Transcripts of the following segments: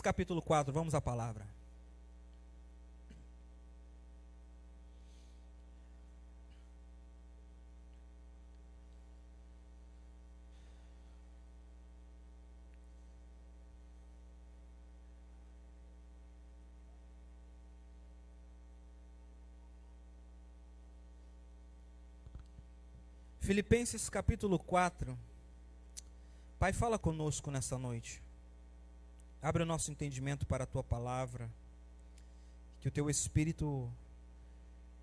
Capítulo 4, vamos à palavra. Filipenses capítulo 4. Pai, fala conosco nessa noite. Abre o nosso entendimento para a Tua palavra. Que o Teu Espírito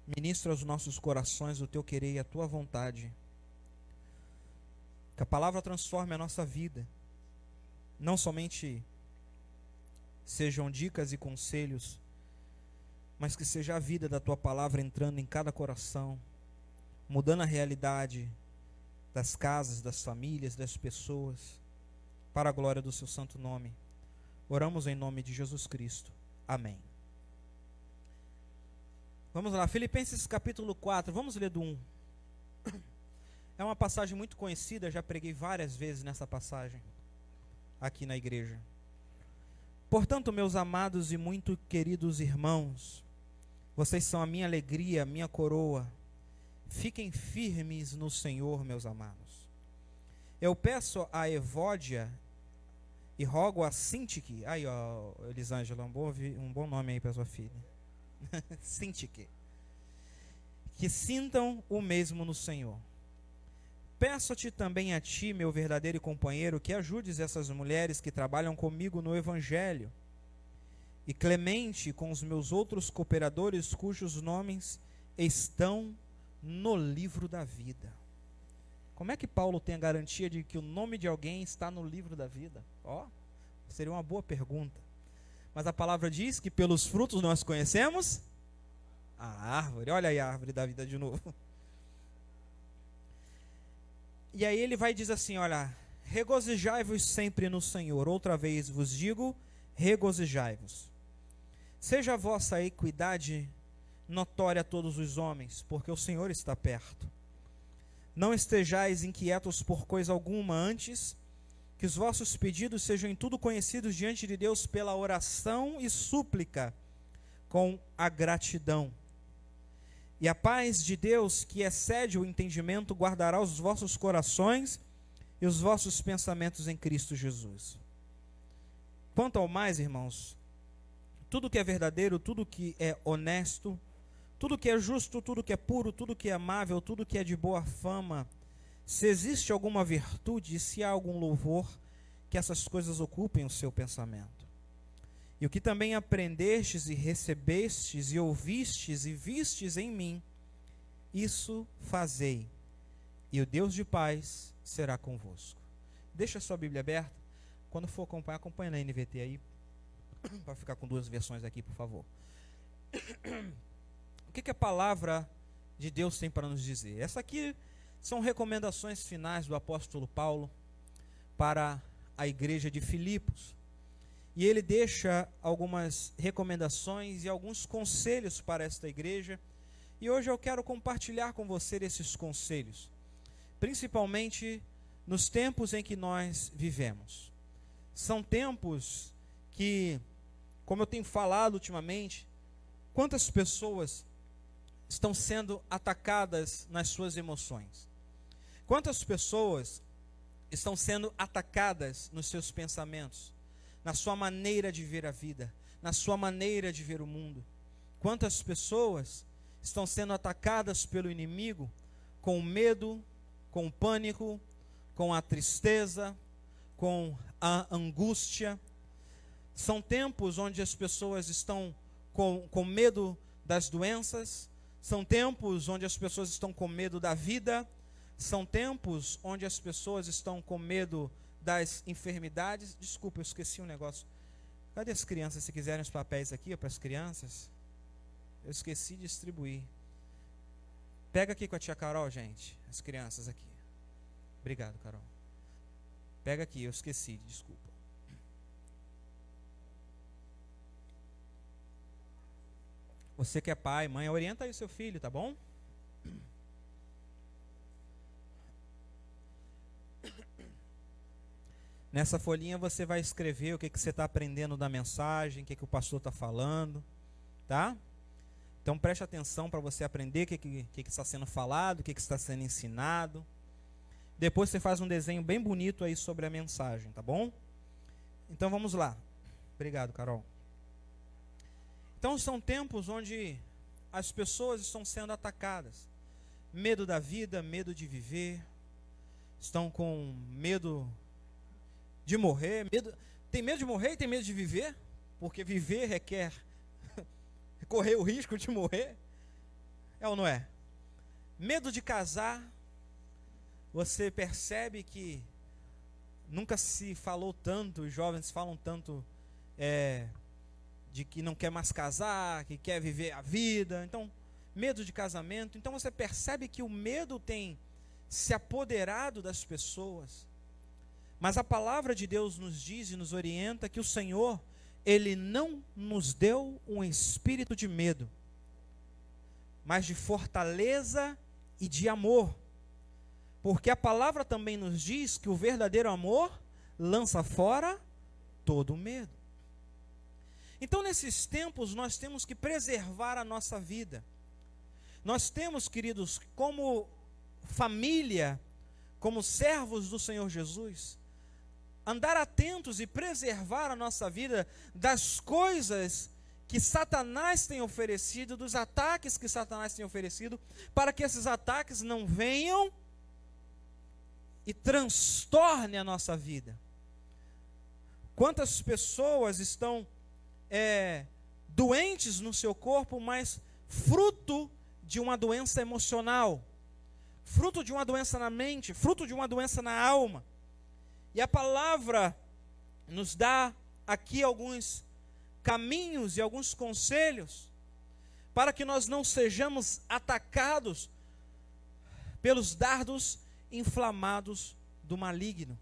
ministre aos nossos corações o Teu querer e a Tua vontade. Que a palavra transforme a nossa vida. Não somente sejam dicas e conselhos, mas que seja a vida da Tua palavra entrando em cada coração, mudando a realidade das casas, das famílias, das pessoas, para a glória do Seu santo nome. Oramos em nome de Jesus Cristo. Amém. Vamos lá, Filipenses capítulo 4, vamos ler do 1. É uma passagem muito conhecida, já preguei várias vezes nessa passagem, aqui na igreja. Portanto, meus amados e muito queridos irmãos, vocês são a minha alegria, a minha coroa. Fiquem firmes no Senhor, meus amados. Eu peço a Evódia e rogo a Sintique. Aí, ó, Elisângela, um bom nome aí para sua filha. Sintique. Que sintam o mesmo no Senhor. Peço-te também a ti, meu verdadeiro companheiro, que ajudes essas mulheres que trabalham comigo no Evangelho. E Clemente com os meus outros cooperadores, cujos nomes estão no livro da vida. Como é que Paulo tem a garantia de que o nome de alguém está no livro da vida? Seria uma boa pergunta. Mas a palavra diz que pelos frutos nós conhecemos a árvore. Olha aí a árvore da vida de novo. E aí ele vai dizer assim, olha, regozijai-vos sempre no Senhor. Outra vez vos digo, regozijai-vos. Seja a vossa equidade notória a todos os homens, porque o Senhor está perto. Não estejais inquietos por coisa alguma, antes que os vossos pedidos sejam em tudo conhecidos diante de Deus pela oração e súplica, com a gratidão. E a paz de Deus, que excede o entendimento, guardará os vossos corações e os vossos pensamentos em Cristo Jesus. Quanto ao mais, irmãos, tudo que é verdadeiro, tudo que é honesto, tudo que é justo, tudo que é puro, tudo que é amável, tudo que é de boa fama, se existe alguma virtude, se há algum louvor, que essas coisas ocupem o seu pensamento. E o que também aprendestes e recebestes e ouvistes e vistes em mim, isso fazei, e o Deus de paz será convosco. Deixa a sua Bíblia aberta. Quando for acompanhar, acompanha na NVT aí, para ficar com duas versões aqui, por favor. O que a palavra de Deus tem para nos dizer? Essa aqui são recomendações finais do apóstolo Paulo para a igreja de Filipos. E ele deixa algumas recomendações e alguns conselhos para esta igreja. E hoje eu quero compartilhar com você esses conselhos, principalmente nos tempos em que nós vivemos. São tempos que, como eu tenho falado ultimamente, quantas pessoas estão sendo atacadas nas suas emoções? Quantas pessoas estão sendo atacadas nos seus pensamentos, na sua maneira de ver a vida, na sua maneira de ver o mundo? Quantas pessoas estão sendo atacadas pelo inimigo com o medo, com o pânico, com a tristeza, com a angústia? São tempos onde as pessoas estão com medo das doenças. São tempos onde as pessoas estão com medo da vida. São tempos onde as pessoas estão com medo das enfermidades. Desculpa, eu esqueci um negócio. Cadê as crianças? Se quiserem os papéis aqui para as crianças. Eu esqueci de distribuir. Pega aqui com a tia Carol, gente. As crianças aqui. Obrigado, Carol. Pega aqui, eu esqueci, desculpa. Você que é pai, mãe, orienta aí o seu filho, tá bom? Nessa folhinha você vai escrever o que você está aprendendo da mensagem, o que o pastor está falando, tá? Então preste atenção para você aprender o que está sendo falado, o que está sendo ensinado. Depois você faz um desenho bem bonito aí sobre a mensagem, tá bom? Então vamos lá. Obrigado, Carol. Então são tempos onde as pessoas estão sendo atacadas. Medo da vida, medo de viver. Estão com medo de morrer. Tem medo de morrer e tem medo de viver. Porque viver requer correr o risco de morrer. É ou não é? Medo de casar. Você percebe que nunca se falou tanto, os jovens falam tanto de que não quer mais casar, que quer viver a vida. Então, medo de casamento. Então você percebe que o medo tem se apoderado das pessoas. Mas a palavra de Deus nos diz e nos orienta que o Senhor, Ele não nos deu um espírito de medo, mas de fortaleza e de amor. Porque a palavra também nos diz que o verdadeiro amor lança fora todo o medo. Então, nesses tempos, nós temos que preservar a nossa vida. Nós temos, queridos, como família, como servos do Senhor Jesus, andar atentos e preservar a nossa vida das coisas que Satanás tem oferecido, dos ataques que Satanás tem oferecido, para que esses ataques não venham e transtornem a nossa vida. Quantas pessoas estão doentes no seu corpo, mas fruto de uma doença emocional, fruto de uma doença na mente, fruto de uma doença na alma. E a palavra nos dá aqui alguns caminhos e alguns conselhos para que nós não sejamos atacados pelos dardos inflamados do maligno.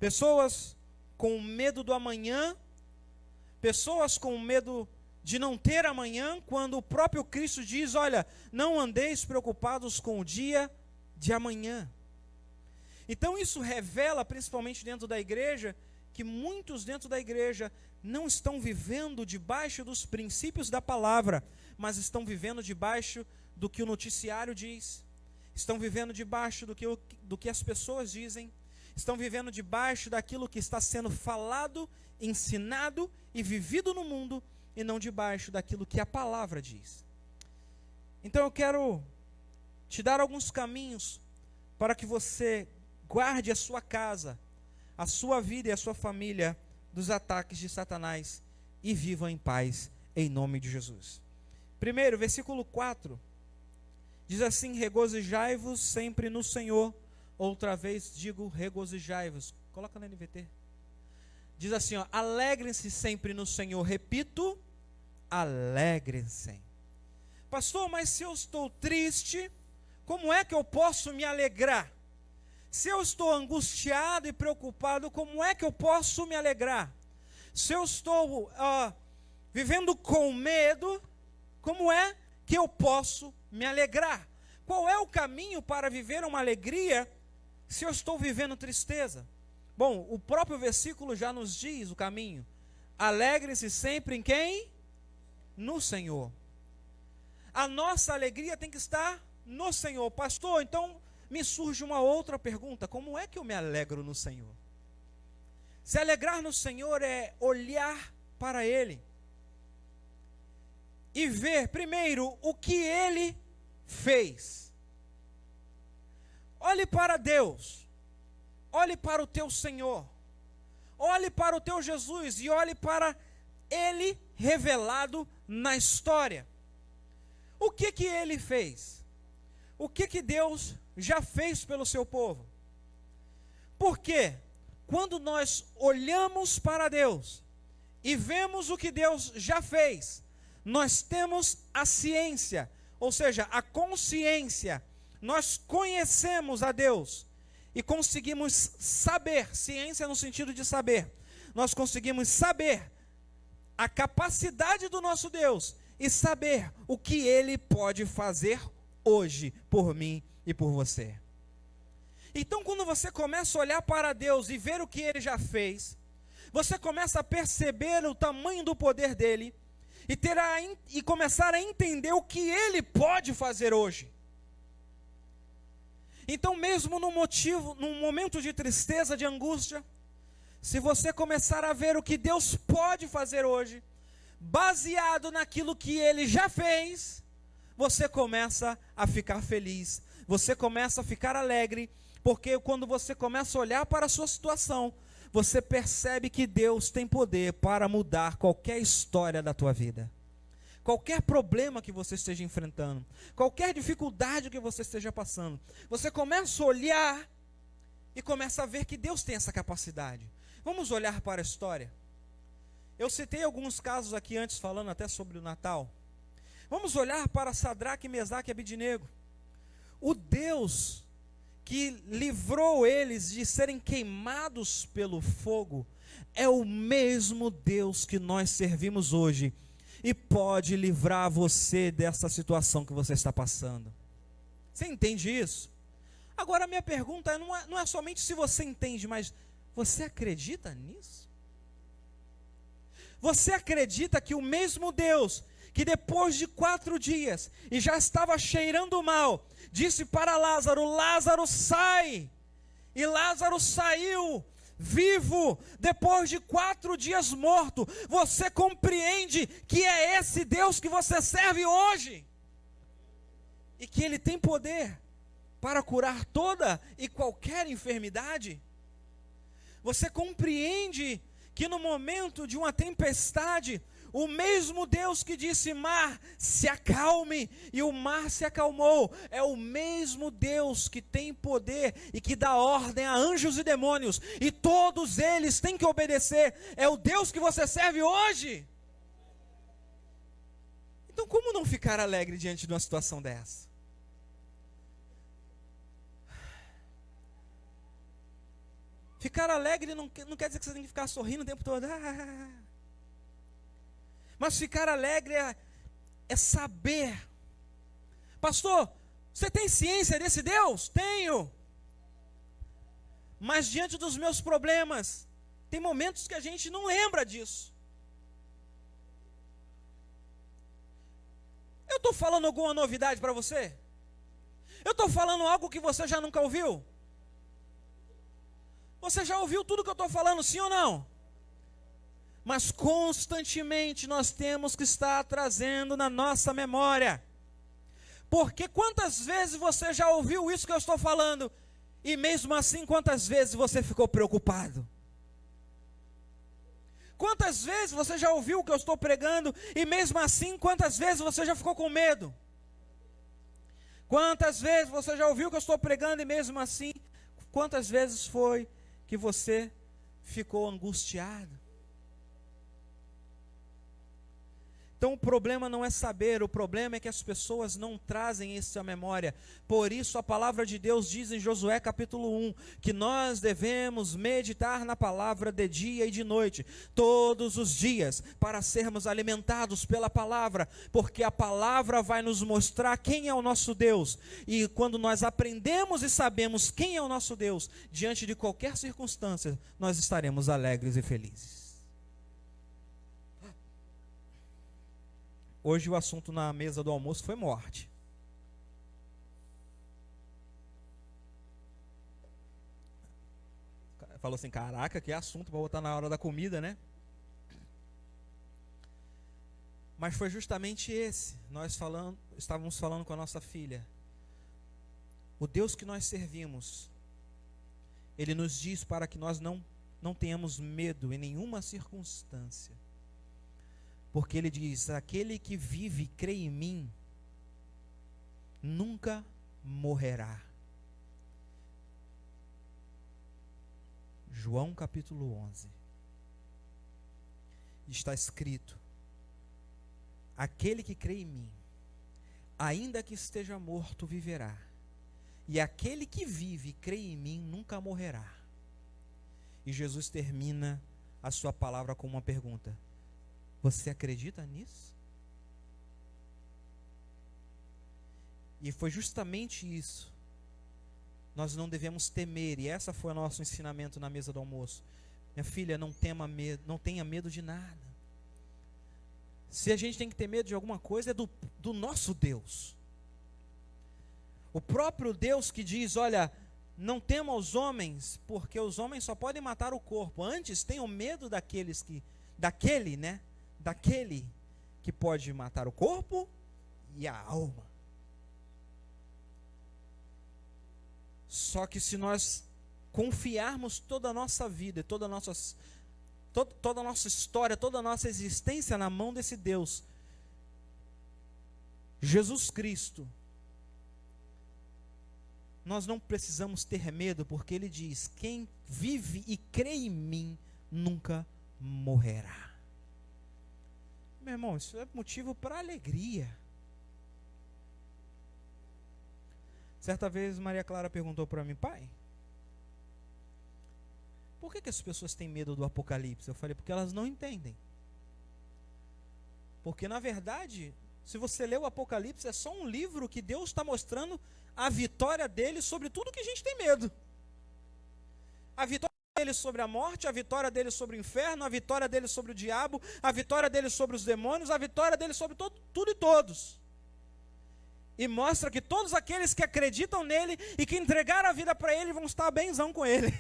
Pessoas com medo do amanhã, pessoas com medo de não ter amanhã, quando o próprio Cristo diz: olha, não andeis preocupados com o dia de amanhã. Então isso revela, principalmente dentro da igreja, que muitos dentro da igreja não estão vivendo debaixo dos princípios da palavra, mas estão vivendo debaixo do que o noticiário diz, estão vivendo debaixo do que as pessoas dizem, estão vivendo debaixo daquilo que está sendo falado, ensinado e vivido no mundo, e não debaixo daquilo que a palavra diz. Então eu quero te dar alguns caminhos para que você guarde a sua casa, a sua vida e a sua família dos ataques de Satanás e viva em paz, em nome de Jesus. Primeiro, versículo 4, diz assim: regozijai-vos sempre no Senhor. Outra vez digo regozijai-vos. Coloca na NVT. Diz assim, ó: alegrem-se sempre no Senhor. Repito, alegrem-se. Pastor, mas se eu estou triste, como é que eu posso me alegrar? Se eu estou angustiado e preocupado, como é que eu posso me alegrar? Se eu estou vivendo com medo, como é que eu posso me alegrar? Qual é o caminho para viver uma alegria se eu estou vivendo tristeza? Bom, o próprio versículo já nos diz o caminho. Alegre-se sempre em quem? No Senhor. A nossa alegria tem que estar no Senhor. Pastor, então me surge uma outra pergunta: como é que eu me alegro no Senhor? Se alegrar no Senhor é olhar para Ele e ver primeiro o que Ele fez. Olhe para Deus, olhe para o teu Senhor, olhe para o teu Jesus e olhe para Ele revelado na história. O que Ele fez? O que Deus já fez pelo seu povo? Porque quando nós olhamos para Deus e vemos o que Deus já fez, nós temos a ciência, ou seja, a consciência. Nós conhecemos a Deus e conseguimos saber, ciência no sentido de saber, nós conseguimos saber a capacidade do nosso Deus e saber o que Ele pode fazer hoje por mim e por você. Então, quando você começa a olhar para Deus e ver o que Ele já fez, você começa a perceber o tamanho do poder dEle, e começar a entender o que Ele pode fazer hoje. Então, mesmo num momento de tristeza, de angústia, se você começar a ver o que Deus pode fazer hoje, baseado naquilo que Ele já fez, você começa a ficar feliz, você começa a ficar alegre, porque quando você começa a olhar para a sua situação, você percebe que Deus tem poder para mudar qualquer história da tua vida. Qualquer problema que você esteja enfrentando, qualquer dificuldade que você esteja passando, você começa a olhar e começa a ver que Deus tem essa capacidade. Vamos olhar para a história. Eu citei alguns casos aqui antes, falando até sobre o Natal. Vamos olhar para Sadraque, Mesaque e Abidnego. O Deus que livrou eles de serem queimados pelo fogo é o mesmo Deus que nós servimos hoje e pode livrar você dessa situação que você está passando. Você entende isso? Agora a minha pergunta não é somente se você entende, mas você acredita nisso? Você acredita que o mesmo Deus que depois de 4 dias e já estava cheirando mal, disse para Lázaro: Lázaro, sai! E Lázaro saiu vivo, depois de 4 dias morto. Você compreende que é esse Deus que você serve hoje? E que Ele tem poder para curar toda e qualquer enfermidade? Você compreende que no momento de uma tempestade, o mesmo Deus que disse: mar, se acalme, e o mar se acalmou, é o mesmo Deus que tem poder e que dá ordem a anjos e demônios, e todos eles têm que obedecer. É o Deus que você serve hoje. Então, como não ficar alegre diante de uma situação dessa? Ficar alegre não quer dizer que você tem que ficar sorrindo o tempo todo. Mas ficar alegre é saber. Pastor, você tem ciência desse Deus? Tenho. Mas diante dos meus problemas, tem momentos que a gente não lembra disso. Eu estou falando alguma novidade para você? Eu estou falando algo que você já nunca ouviu? Você já ouviu tudo que eu estou falando, sim ou não? Mas constantemente nós temos que estar trazendo na nossa memória. Porque quantas vezes você já ouviu isso que eu estou falando, e mesmo assim quantas vezes você ficou preocupado? Quantas vezes você já ouviu o que eu estou pregando, e mesmo assim quantas vezes você já ficou com medo? Quantas vezes você já ouviu o que eu estou pregando, e mesmo assim quantas vezes foi que você ficou angustiado? Então o problema não é saber, o problema é que as pessoas não trazem isso à memória. Por isso a palavra de Deus diz em Josué capítulo 1, que nós devemos meditar na palavra de dia e de noite, todos os dias, para sermos alimentados pela palavra, porque a palavra vai nos mostrar quem é o nosso Deus, e quando nós aprendemos e sabemos quem é o nosso Deus, diante de qualquer circunstância, nós estaremos alegres e felizes. Hoje o assunto na mesa do almoço foi morte. Falou assim: caraca, que assunto para botar na hora da comida, né? Mas foi justamente esse. Estávamos falando com a nossa filha. O Deus que nós servimos, Ele nos diz para que nós não tenhamos medo em nenhuma circunstância. Porque Ele diz: aquele que vive e crê em mim, nunca morrerá. João capítulo 11. Está escrito: aquele que crê em mim, ainda que esteja morto, viverá. E aquele que vive e crê em mim, nunca morrerá. E Jesus termina a sua palavra com uma pergunta: você acredita nisso? E foi justamente isso nós não devemos temer, e essa foi o nosso ensinamento na mesa do almoço. Minha filha, não tenha medo de nada. Se a gente tem que ter medo de alguma coisa, é do nosso Deus. O próprio Deus que diz, olha, não tema os homens, porque os homens só podem matar o corpo. Antes, tenham medo daquele que pode matar o corpo e a alma. Só que se nós confiarmos toda a nossa vida, toda a nossa história, toda a nossa existência na mão desse Deus, Jesus Cristo, nós não precisamos ter medo, porque Ele diz, quem vive e crê em mim, nunca morrerá. Meu irmão, isso é motivo para alegria. Certa vez Maria Clara perguntou para mim, pai, por que as pessoas têm medo do Apocalipse? Eu falei, porque elas não entendem. Porque na verdade, se você lê o Apocalipse, é só um livro que Deus está mostrando a vitória dele sobre tudo que a gente tem medo. A vitória dele sobre a morte, a vitória dele sobre o inferno, a vitória dele sobre o diabo, a vitória dele sobre os demônios, a vitória dele sobre tudo e todos. E mostra que todos aqueles que acreditam nele e que entregaram a vida para ele vão estar benzão com ele.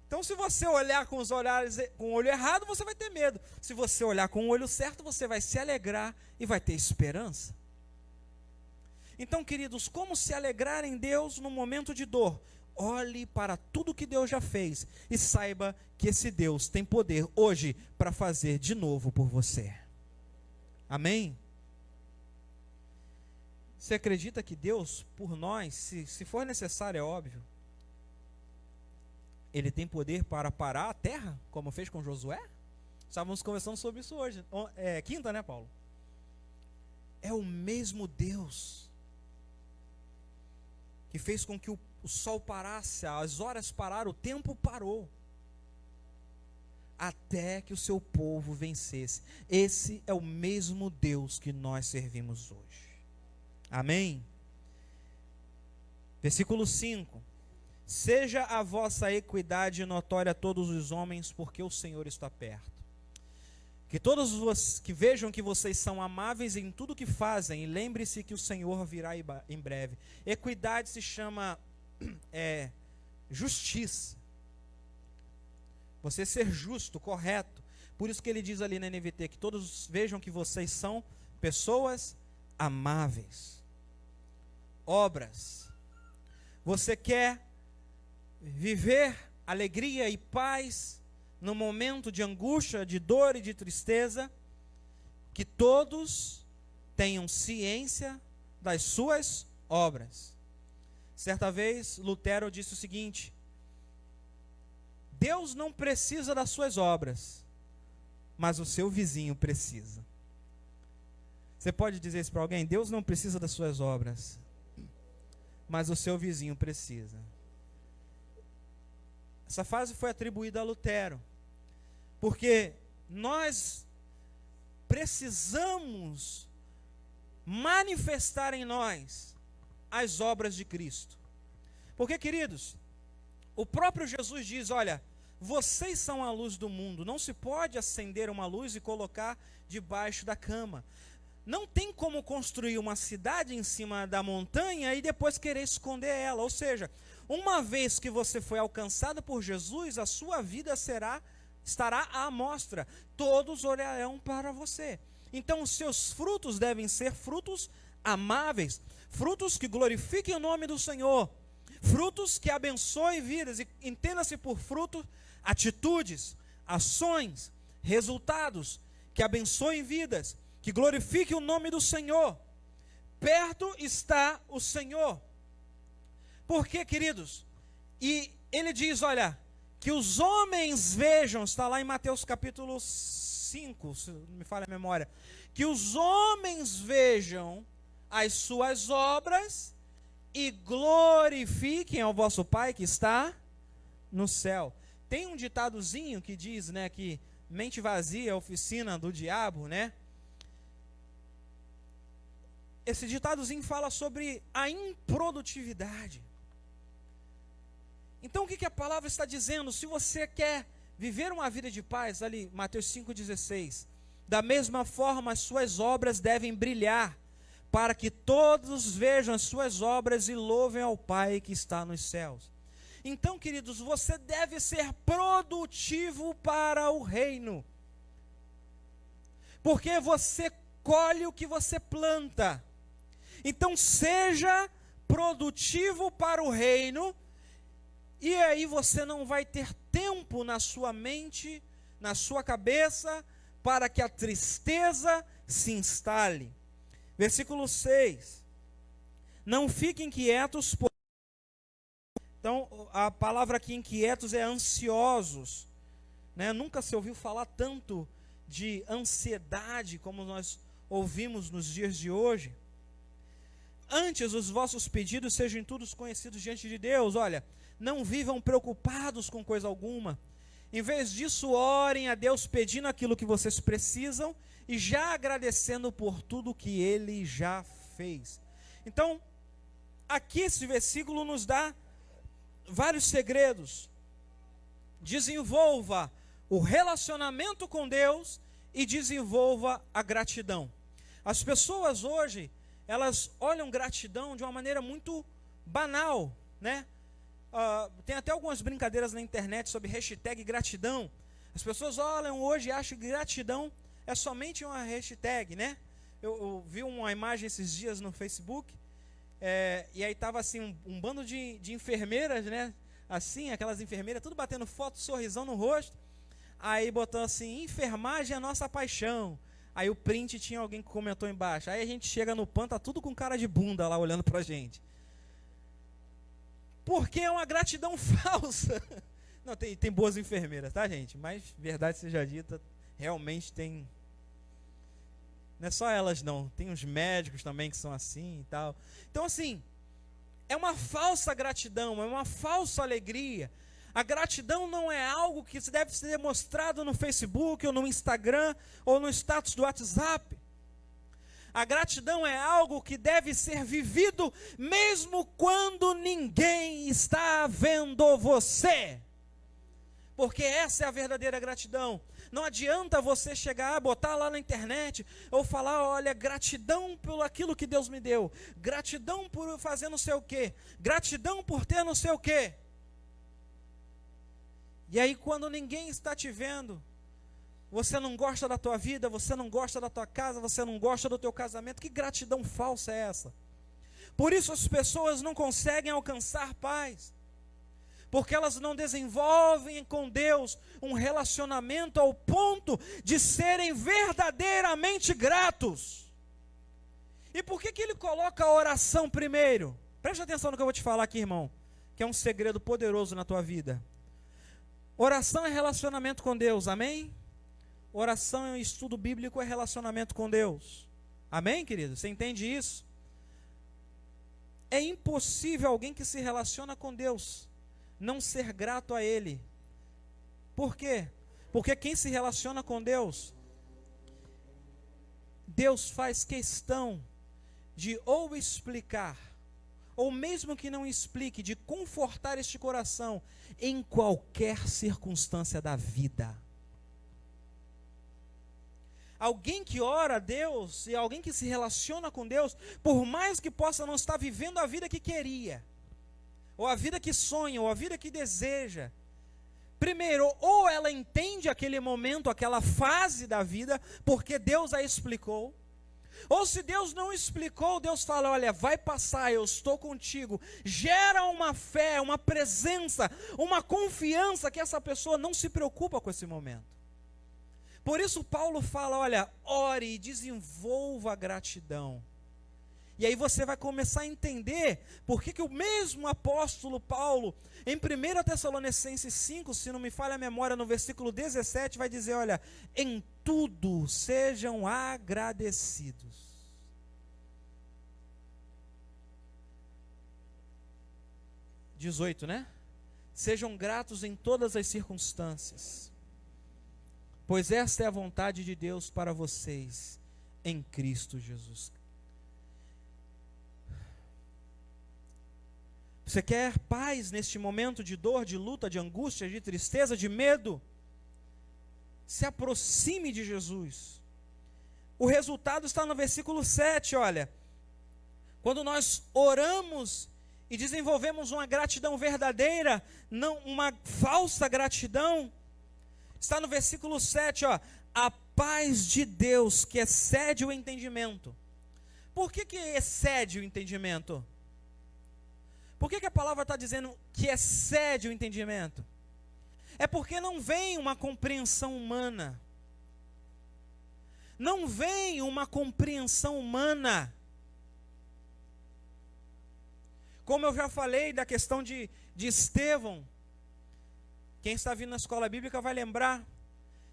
Então, se você olhar com o olho errado, você vai ter medo. Se você olhar com o olho certo, você vai se alegrar e vai ter esperança. Então, queridos, como se alegrar em Deus no momento de dor? Olhe para tudo que Deus já fez e saiba que esse Deus tem poder hoje para fazer de novo por você. Amém? Você acredita que Deus, por nós, se for necessário, é óbvio, Ele tem poder para parar a terra, como fez com Josué? Estávamos conversando sobre isso hoje, quinta, né, Paulo? É o mesmo Deus que fez com que o sol parasse, as horas pararam, o tempo parou, até que o seu povo vencesse. Esse é o mesmo Deus que nós servimos hoje. Amém? Versículo 5. Seja a vossa equidade notória a todos os homens, porque o Senhor está perto. Que todos que vejam que vocês são amáveis em tudo que fazem, e lembre-se que o Senhor virá em breve. Equidade se chama justiça. Você ser justo, correto. Por isso que ele diz ali na NVT, que todos vejam que vocês são pessoas amáveis. Obras. Você quer viver alegria e paz no momento de angústia, de dor e de tristeza? Que todos tenham ciência das suas obras. Certa vez, Lutero disse o seguinte: Deus não precisa das suas obras, mas o seu vizinho precisa. Você pode dizer isso para alguém? Deus não precisa das suas obras, mas o seu vizinho precisa. Essa frase foi atribuída a Lutero, porque nós precisamos manifestar em nós as obras de Cristo. Porque, queridos, o próprio Jesus diz, olha, vocês são a luz do mundo, não se pode acender uma luz e colocar debaixo da cama. Não tem como construir uma cidade em cima da montanha e depois querer esconder ela. Ou seja, uma vez que você foi alcançado por Jesus, a sua vida estará à mostra. Todos olharão para você. Então os seus frutos devem ser frutos amáveis, frutos que glorifiquem o nome do Senhor, frutos que abençoem vidas. E entenda-se por fruto atitudes, ações, resultados que abençoem vidas, que glorifiquem o nome do Senhor. Perto está o Senhor. Por quê, queridos? E ele diz, olha, que os homens vejam, está lá em Mateus capítulo 5, se não me falha a memória, que os homens vejam as suas obras e glorifiquem ao vosso Pai que está no céu. Tem um ditadozinho que diz, né, que mente vazia é a oficina do diabo, né? esse ditadozinho fala sobre a improdutividade. Então o que a palavra está dizendo? Se você quer viver uma vida de paz, ali Mateus 5,16, da mesma forma as suas obras devem brilhar, para que todos vejam as suas obras e louvem ao Pai que está nos céus. Então, queridos, você deve ser produtivo para o reino, porque você colhe o que você planta. Então seja produtivo para o reino, e aí você não vai ter tempo na sua mente, na sua cabeça, para que a tristeza se instale. Versículo 6. Não fiquem inquietos. Então, a palavra aqui inquietos é ansiosos, né? Nunca se ouviu falar tanto de ansiedade como nós ouvimos nos dias de hoje. Antes, os vossos pedidos sejam todos conhecidos diante de Deus. Olha, não vivam preocupados com coisa alguma. Em vez disso, orem a Deus pedindo aquilo que vocês precisam e já agradecendo por tudo que Ele já fez. Então, aqui esse versículo nos dá vários segredos. Desenvolva o relacionamento com Deus e desenvolva a gratidão. As pessoas hoje, elas olham gratidão de uma maneira muito banal, né? Tem até algumas brincadeiras na internet sobre hashtag gratidão. As pessoas olham hoje e acham que gratidão é somente uma hashtag, né? Eu vi uma imagem esses dias no Facebook, e aí estava assim, um bando de enfermeiras, né? Assim, aquelas enfermeiras, tudo batendo foto, sorrisão no rosto. Aí botou assim, enfermagem é a nossa paixão. Aí o print tinha alguém que comentou embaixo. Aí a gente chega no PAN, tá tudo com cara de bunda lá olhando pra gente. Porque é uma gratidão falsa. Não, tem boas enfermeiras, tá, gente? Mas, verdade seja dita, realmente tem... Não é só elas, não. Tem os médicos também que são assim e tal. Então, assim, é uma falsa gratidão, é uma falsa alegria. A gratidão não é algo que deve ser demonstrado no Facebook, ou no Instagram, ou no status do WhatsApp. A gratidão é algo que deve ser vivido mesmo quando ninguém está vendo você. Porque essa é a verdadeira gratidão. Não adianta você chegar, botar lá na internet, ou falar, olha, gratidão por aquilo que Deus me deu. Gratidão por fazer não sei o quê. Gratidão por ter não sei o quê. E aí quando ninguém está te vendo, você não gosta da tua vida, você não gosta da tua casa, você não gosta do teu casamento, que gratidão falsa é essa? Por isso as pessoas não conseguem alcançar paz, porque elas não desenvolvem com Deus um relacionamento ao ponto de serem verdadeiramente gratos. E por que Ele coloca a oração primeiro? Preste atenção no que eu vou te falar aqui, irmão, que é um segredo poderoso na tua vida. Oração é relacionamento com Deus, amém? Oração é um estudo bíblico, é relacionamento com Deus. Amém, querido? Você entende isso? É impossível alguém que se relaciona com Deus não ser grato a Ele. Por quê? Porque quem se relaciona com Deus, Deus faz questão de ou explicar, ou mesmo que não explique, de confortar este coração em qualquer circunstância da vida. Alguém que ora a Deus e alguém que se relaciona com Deus, por mais que possa não estar vivendo a vida que queria, ou a vida que sonha, ou a vida que deseja, primeiro, ou ela entende aquele momento, aquela fase da vida, porque Deus a explicou, ou se Deus não explicou, Deus fala, olha, vai passar, eu estou contigo. Gera uma fé, uma presença, uma confiança que essa pessoa não se preocupa com esse momento. Por isso Paulo fala, olha, ore e desenvolva a gratidão. E aí você vai começar a entender por que o mesmo apóstolo Paulo, em 1 Tessalonicenses 5, se não me falha a memória, no versículo 17, vai dizer, olha, em tudo sejam agradecidos. (18), né? Sejam gratos em todas as circunstâncias, pois esta é a vontade de Deus para vocês, em Cristo Jesus. Você quer paz neste momento de dor, de luta, de angústia, de tristeza, de medo? Se aproxime de Jesus. O resultado está no versículo 7, olha. Quando nós oramos e desenvolvemos uma gratidão verdadeira, não uma falsa gratidão, está no versículo 7, ó. A paz de Deus que excede o entendimento. Por que excede o entendimento? Por que a palavra está dizendo que excede o entendimento? É porque não vem uma compreensão humana. Não vem uma compreensão humana. Como eu já falei da questão de Estevão, quem está vindo na escola bíblica vai lembrar.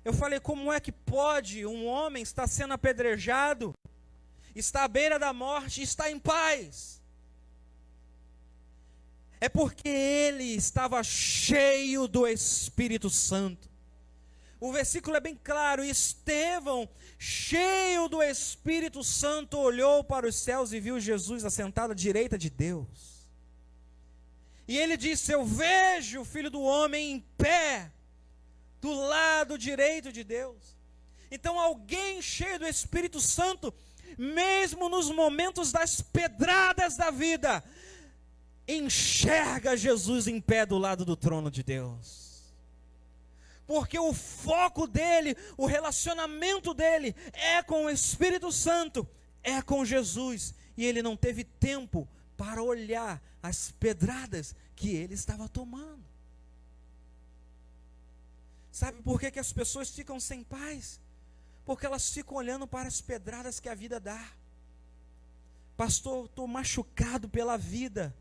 Eu falei, como é que pode um homem estar sendo apedrejado, está à beira da morte e está em paz? É porque ele estava cheio do Espírito Santo. O versículo é bem claro. Estevão, cheio do Espírito Santo, olhou para os céus e viu Jesus assentado à direita de Deus. E ele disse: eu vejo o Filho do Homem em pé, do lado direito de Deus. Então alguém cheio do Espírito Santo, mesmo nos momentos das pedradas da vida, enxerga Jesus em pé do lado do trono de Deus. Porque o foco dele, o relacionamento dele é com o Espírito Santo, é com Jesus. E ele não teve tempo para olhar as pedradas que ele estava tomando. Sabe por que as pessoas ficam sem paz? Porque elas ficam olhando para as pedradas que a vida dá. Pastor, estou machucado pela vida.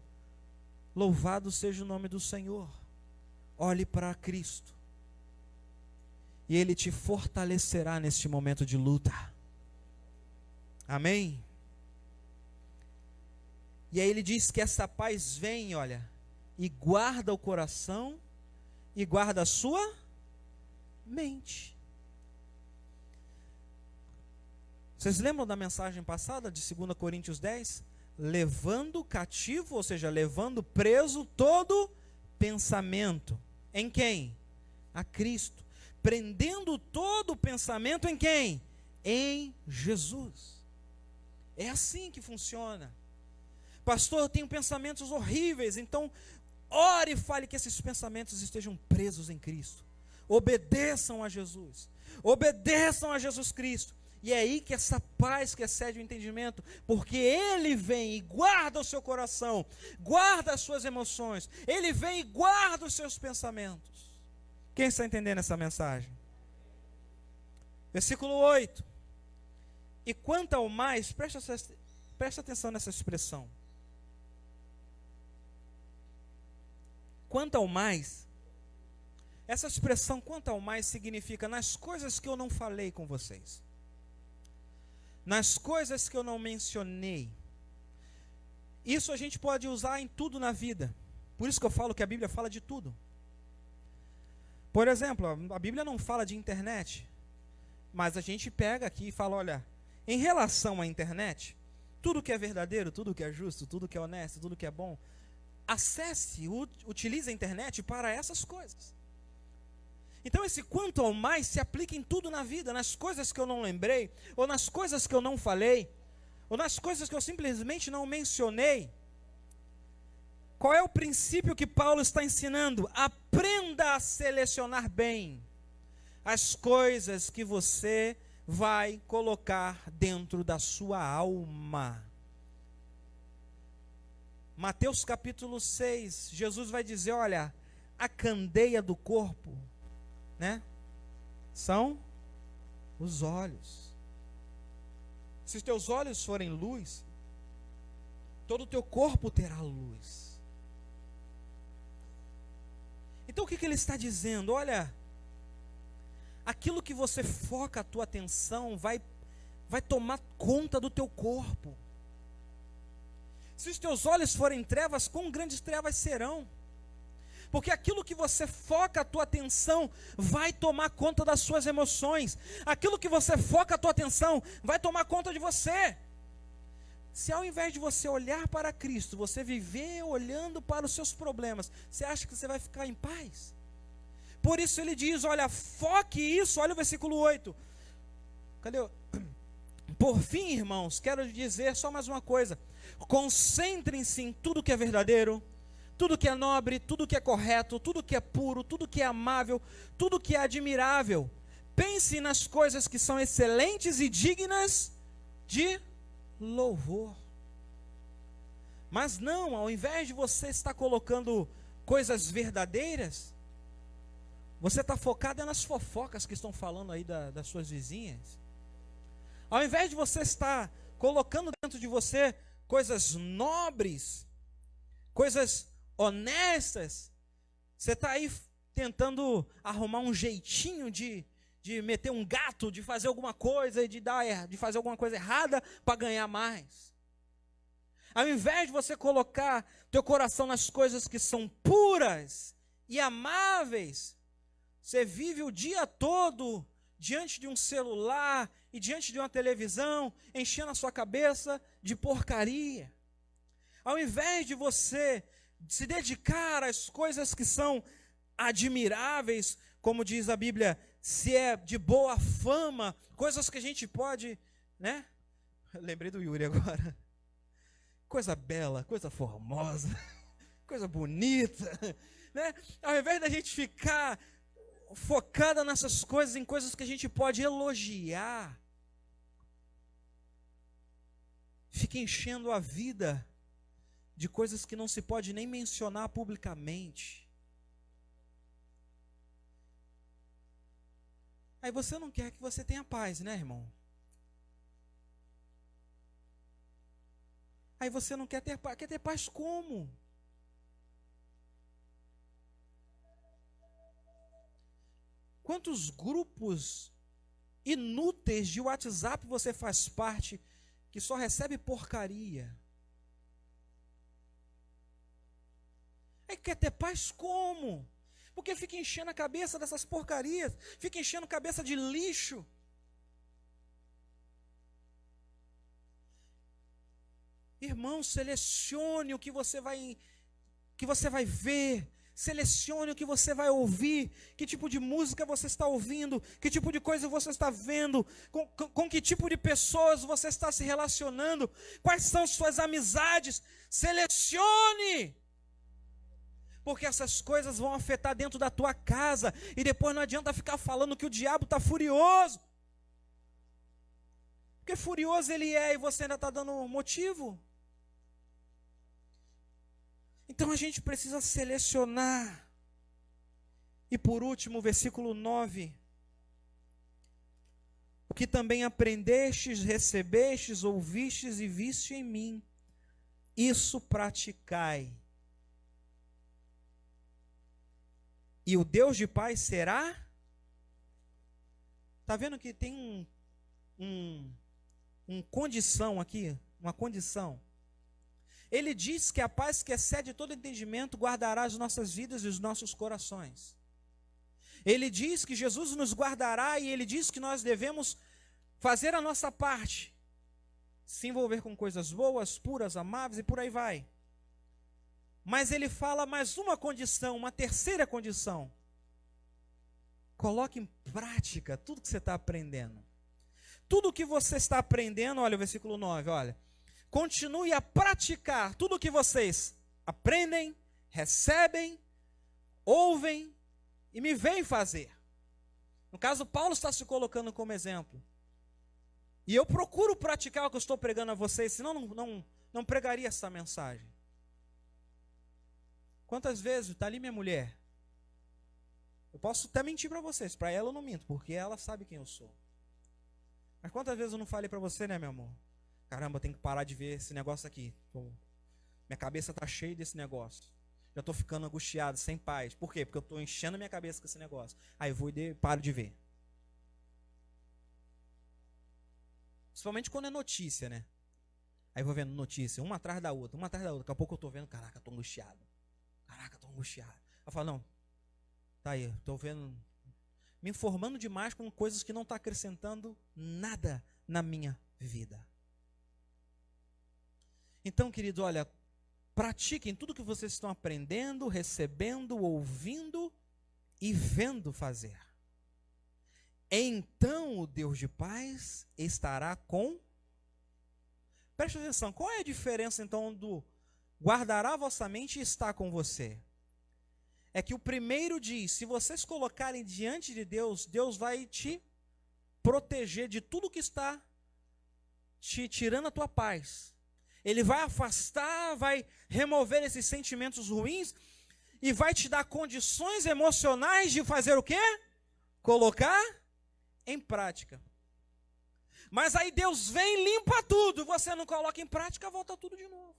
Louvado seja o nome do Senhor. Olhe para Cristo. E Ele te fortalecerá neste momento de luta. Amém? E aí ele diz que essa paz vem, olha, e guarda o coração e guarda a sua mente. Vocês lembram da mensagem passada de 2 Coríntios 10? Levando cativo, ou seja, levando preso todo pensamento. Em quem? A Cristo. Prendendo todo pensamento em quem? Em Jesus. É assim que funciona. Pastor, eu tenho pensamentos horríveis, então ore e fale que esses pensamentos estejam presos em Cristo. Obedeçam a Jesus. Obedeçam a Jesus Cristo. E é aí que essa paz que excede o entendimento, porque Ele vem e guarda o seu coração, guarda as suas emoções, Ele vem e guarda os seus pensamentos. Quem está entendendo essa mensagem? Versículo 8. E quanto ao mais, presta atenção nessa expressão. Quanto ao mais, essa expressão quanto ao mais significa nas coisas que eu não falei com vocês. Nas coisas que eu não mencionei. Isso a gente pode usar em tudo na vida. Por isso que eu falo que a Bíblia fala de tudo. Por exemplo, a Bíblia não fala de internet, mas a gente pega aqui e fala, olha, em relação à internet, tudo que é verdadeiro, tudo que é justo, tudo que é honesto, tudo que é bom, acesse, utilize a internet para essas coisas. Então esse quanto ao mais se aplica em tudo na vida, nas coisas que eu não lembrei, ou nas coisas que eu não falei, ou nas coisas que eu simplesmente não mencionei. Qual é o princípio que Paulo está ensinando? Aprenda a selecionar bem as coisas que você vai colocar dentro da sua alma. Mateus capítulo 6, Jesus vai dizer, olha, a candeia do corpo, né? São os olhos. Se os teus olhos forem luz, todo o teu corpo terá luz. Então o que ele está dizendo? Olha, aquilo que você foca a tua atenção vai tomar conta do teu corpo. Se os teus olhos forem trevas, quão grandes trevas serão? Porque aquilo que você foca a tua atenção vai tomar conta das suas emoções. Aquilo que você foca a tua atenção vai tomar conta de você. Se ao invés de você olhar para Cristo, você viver olhando para os seus problemas, você acha que você vai ficar em paz? Por isso ele diz, olha, foque isso, olha o versículo 8. Cadê? Por fim, irmãos, quero dizer só mais uma coisa. Concentrem-se em tudo que é verdadeiro, tudo que é nobre, tudo que é correto, tudo que é puro, tudo que é amável, tudo que é admirável. Pense nas coisas que são excelentes e dignas de louvor. Mas não, ao invés de você estar colocando coisas verdadeiras, você está focado nas fofocas que estão falando aí das suas vizinhas. Ao invés de você estar colocando dentro de você coisas nobres, coisas honestas, você está aí tentando arrumar um jeitinho de meter um gato, de fazer alguma coisa, de fazer alguma coisa errada para ganhar mais. Ao invés de você colocar teu coração nas coisas que são puras e amáveis, você vive o dia todo diante de um celular e diante de uma televisão, enchendo a sua cabeça de porcaria. Ao invés de você se dedicar às coisas que são admiráveis, como diz a Bíblia, se é de boa fama, coisas que a gente pode, né? Lembrei do Yuri agora. Coisa bela, coisa formosa, coisa bonita, né? Ao invés da gente ficar focada nessas coisas, em coisas que a gente pode elogiar, fica enchendo a vida de coisas que não se pode nem mencionar publicamente. Aí você não quer que você tenha paz, né, irmão? Aí você não quer ter paz. Quer ter paz como? Quantos grupos inúteis de WhatsApp você faz parte que só recebe porcaria? Aí quer ter paz como? Porque fica enchendo a cabeça dessas porcarias, fica enchendo a cabeça de lixo. Irmão, selecione o que você vai ver, selecione o que você vai ouvir, que tipo de música você está ouvindo, que tipo de coisa você está vendo, com que tipo de pessoas você está se relacionando, quais são suas amizades. Selecione! Porque essas coisas vão afetar dentro da tua casa, e depois não adianta ficar falando que o diabo está furioso. Porque furioso ele é e você ainda está dando motivo. Então a gente precisa selecionar. E por último, versículo 9. O que também aprendestes, recebestes, ouvistes e viste em mim, isso praticai. E o Deus de paz será? Está vendo que tem condição aqui, uma condição. Ele diz que a paz que excede todo entendimento guardará as nossas vidas e os nossos corações. Ele diz que Jesus nos guardará e ele diz que nós devemos fazer a nossa parte, se envolver com coisas boas, puras, amáveis e por aí vai. Mas ele fala mais uma condição, uma terceira condição. Coloque em prática tudo que você está aprendendo. Tudo que você está aprendendo, olha o versículo 9, olha. Continue a praticar tudo o que vocês aprendem, recebem, ouvem e me veem fazer. No caso, Paulo está se colocando como exemplo. E eu procuro praticar o que eu estou pregando a vocês, senão não pregaria essa mensagem. Quantas vezes está ali minha mulher? Eu posso até mentir para vocês, para ela eu não minto, porque ela sabe quem eu sou. Mas quantas vezes eu não falei para você, né, meu amor? Caramba, eu tenho que parar de ver esse negócio aqui. Minha cabeça está cheia desse negócio. Já estou ficando angustiado, sem paz. Por quê? Porque eu estou enchendo minha cabeça com esse negócio. Aí eu vou e paro de ver. Principalmente quando é notícia, né? Aí eu vou vendo notícia, uma atrás da outra, uma atrás da outra. Daqui a pouco eu estou vendo, caraca, estou angustiado. Caraca, estou angustiado. Eu falo, não, tá aí, estou vendo, me informando demais com coisas que não estão acrescentando nada na minha vida. Então, querido, olha, pratiquem tudo que vocês estão aprendendo, recebendo, ouvindo e vendo fazer. Então o Deus de paz estará com... Preste atenção, qual é a diferença então do guardará a vossa mente e está com você? É que o primeiro diz, se vocês colocarem diante de Deus, Deus vai te proteger de tudo que está te tirando a tua paz. Ele vai afastar, vai remover esses sentimentos ruins e vai te dar condições emocionais de fazer o quê? Colocar em prática. Mas aí Deus vem e limpa tudo, você não coloca em prática, volta tudo de novo.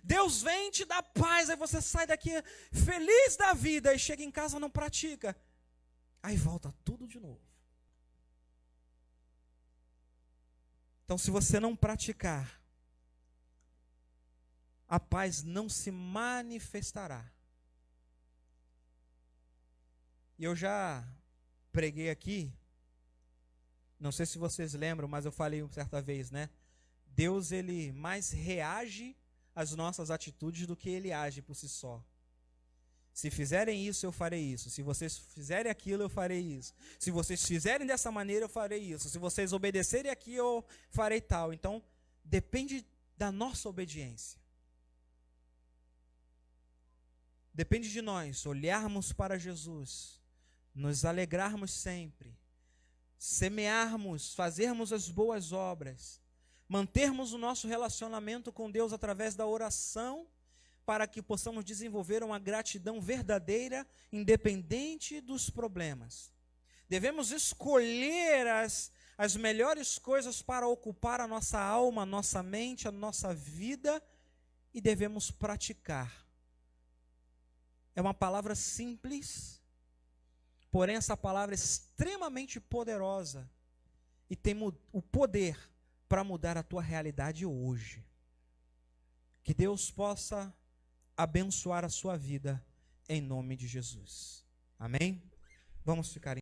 Deus vem e te dá paz, aí você sai daqui feliz da vida e chega em casa e não pratica. Aí volta tudo de novo. Então, se você não praticar, a paz não se manifestará. E eu já preguei aqui, não sei se vocês lembram, mas eu falei uma certa vez, né? Deus, ele mais reage às nossas atitudes do que ele age por si só. Se fizerem isso, eu farei isso. Se vocês fizerem aquilo, eu farei isso. Se vocês fizerem dessa maneira, eu farei isso. Se vocês obedecerem aqui, eu farei tal. Então, depende da nossa obediência. Depende de nós olharmos para Jesus, nos alegrarmos sempre, semearmos, fazermos as boas obras, mantermos o nosso relacionamento com Deus através da oração, para que possamos desenvolver uma gratidão verdadeira, independente dos problemas. Devemos escolher as melhores coisas para ocupar a nossa alma, a nossa mente, a nossa vida, e devemos praticar. É uma palavra simples, porém essa palavra é extremamente poderosa e tem o poder para mudar a tua realidade hoje. Que Deus possa abençoar a sua vida em nome de Jesus. Amém? Vamos ficar em